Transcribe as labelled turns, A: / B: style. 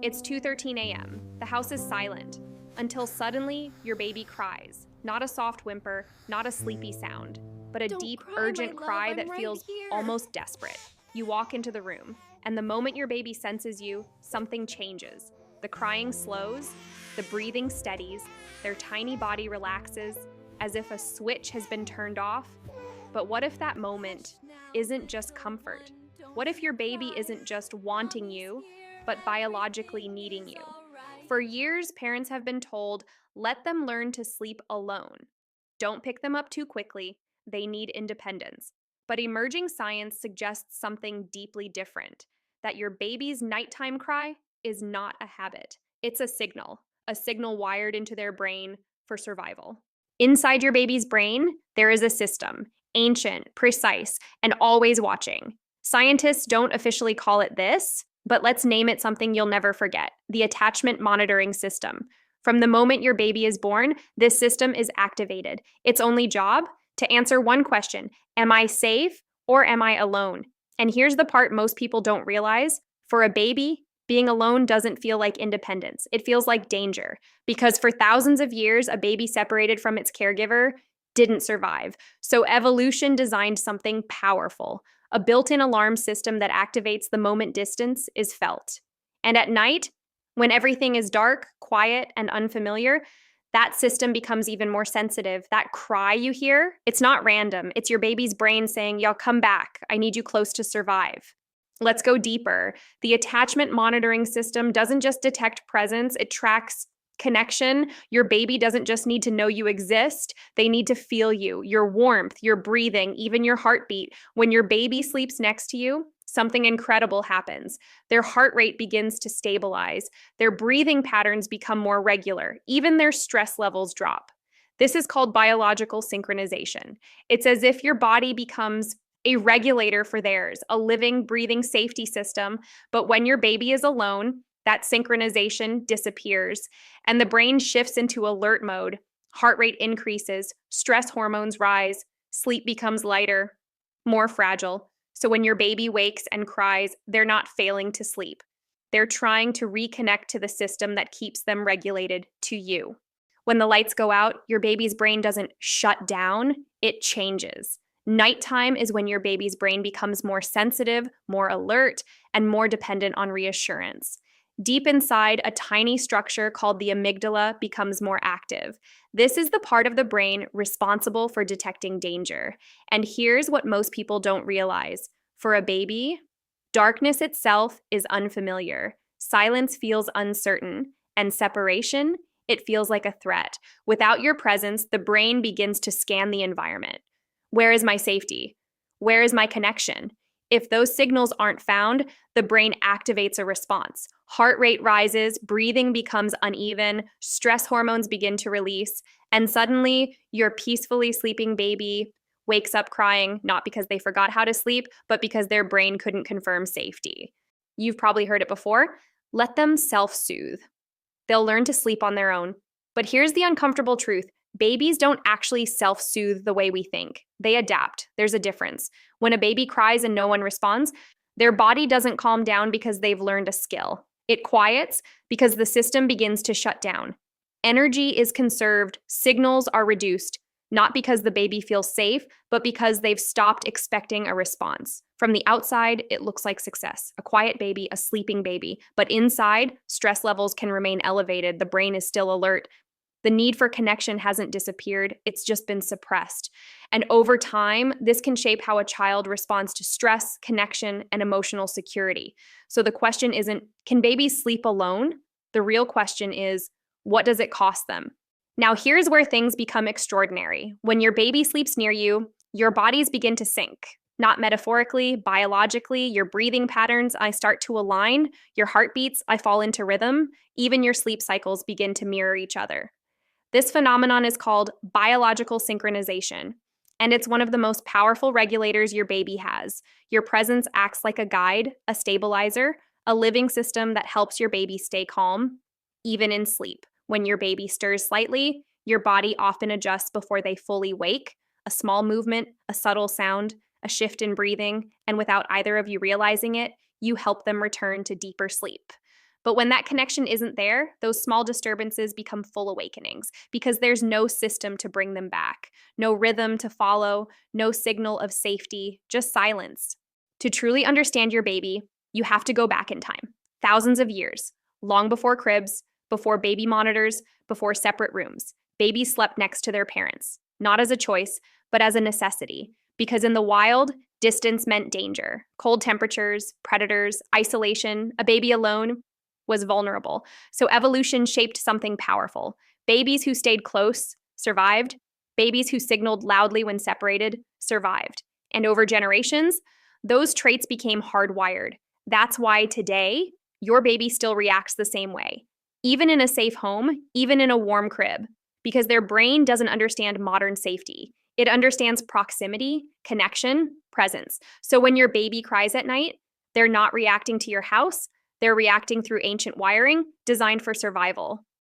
A: It's 2:13 a.m. The house is silent until suddenly your baby cries. Not a soft whimper, not a sleepy sound, but a
B: Don't
A: deep,
B: cry, my
A: urgent
B: love.
A: cry
B: I'm
A: that
B: right
A: feels
B: here.
A: almost desperate. You walk into the room, and the moment your baby senses you, something changes. The crying slows, the breathing steadies, their tiny body relaxes, as if a switch has been turned off. But what if that moment isn't just comfort? What if your baby isn't just wanting you, but biologically needing you? For years, parents have been told, let them learn to sleep alone. Don't pick them up too quickly. They need independence. But emerging science suggests something deeply different, that your baby's nighttime cry is not a habit. It's a signal wired into their brain for survival. Inside your baby's brain, there is a system, ancient, precise, and always watching. Scientists don't officially call it this, but let's name it something you'll never forget: the attachment monitoring system. From the moment your baby is born, this system is activated. Its only job? To answer one question: am I safe or am I alone? And here's the part most people don't realize: for a baby, being alone doesn't feel like independence. It feels like danger. Because for thousands of years, a baby separated from its caregiver didn't survive. So evolution designed something powerful. A built in alarm system that activates the moment distance is felt. And at night, when everything is dark, quiet, and unfamiliar, that system becomes even more sensitive. That cry you hear, it's not random. It's your baby's brain saying, y'all come back. I need you close to survive. Let's go deeper. The attachment monitoring system doesn't just detect presence, it tracks connection. Your baby doesn't just need to know you exist, they need to feel you, your warmth, your breathing, even your heartbeat. When your baby sleeps next to you, something incredible happens. Their heart rate begins to stabilize, their breathing patterns become more regular, even their stress levels drop. This is called biological synchronization. It's as if your body becomes a regulator for theirs, a living, breathing safety system. But when your baby is alone, that synchronization disappears and the brain shifts into alert mode. Heart rate increases, stress hormones rise, sleep becomes lighter, more fragile. So when your baby wakes and cries, they're not failing to sleep. They're trying to reconnect to the system that keeps them regulated, to you. When the lights go out, your baby's brain doesn't shut down, it changes. Nighttime is when your baby's brain becomes more sensitive, more alert, and more dependent on reassurance. Deep inside, a tiny structure called the amygdala becomes more active. This is the part of the brain responsible for detecting danger. And here's what most people don't realize: for a baby, darkness itself is unfamiliar, silence feels uncertain, and separation, it feels like a threat. Without your presence, the brain begins to scan the environment. Where is my safety? Where is my connection? If those signals aren't found, the brain activates a response. Heart rate rises, breathing becomes uneven, stress hormones begin to release, and suddenly your peacefully sleeping baby wakes up crying, not because they forgot how to sleep, but because their brain couldn't confirm safety. You've probably heard it before. Let them self soothe. They'll learn to sleep on their own. But here's the uncomfortable truth: babies don't actually self soothe the way we think. They adapt. There's a difference. When a baby cries and no one responds, their body doesn't calm down because they've learned a skill. It quiets because the system begins to shut down. Energy is conserved, signals are reduced, not because the baby feels safe, but because they've stopped expecting a response. From the outside, it looks like success: a quiet baby, a sleeping baby. But inside, stress levels can remain elevated, the brain is still alert. The need for connection hasn't disappeared, it's just been suppressed. And over time, this can shape how a child responds to stress, connection, and emotional security. So the question isn't, can babies sleep alone? The real question is, what does it cost them? Now, here's where things become extraordinary. When your baby sleeps near you, your bodies begin to sync. Not metaphorically, biologically, your breathing patterns, I start to align, your heartbeats, I fall into rhythm, even your sleep cycles begin to mirror each other. This phenomenon is called biological synchronization, and it's one of the most powerful regulators your baby has. Your presence acts like a guide, a stabilizer, a living system that helps your baby stay calm, even in sleep. When your baby stirs slightly, your body often adjusts before they fully wake. A small movement, a subtle sound, a shift in breathing, and without either of you realizing it, you help them return to deeper sleep. But when that connection isn't there, those small disturbances become full awakenings because there's no system to bring them back, no rhythm to follow, no signal of safety, just silence. To truly understand your baby, you have to go back in time, thousands of years, long before cribs, before baby monitors, before separate rooms. Babies slept next to their parents, not as a choice, but as a necessity. Because in the wild, distance meant danger. Cold temperatures, predators, isolation, a baby alone was vulnerable. So evolution shaped something powerful. Babies who stayed close survived. Babies who signaled loudly when separated survived. And over generations, those traits became hardwired. That's why today, your baby still reacts the same way, even in a safe home, even in a warm crib, because their brain doesn't understand modern safety. It understands proximity, connection, presence. So when your baby cries at night, they're not reacting to your house, they're reacting through ancient wiring designed for survival.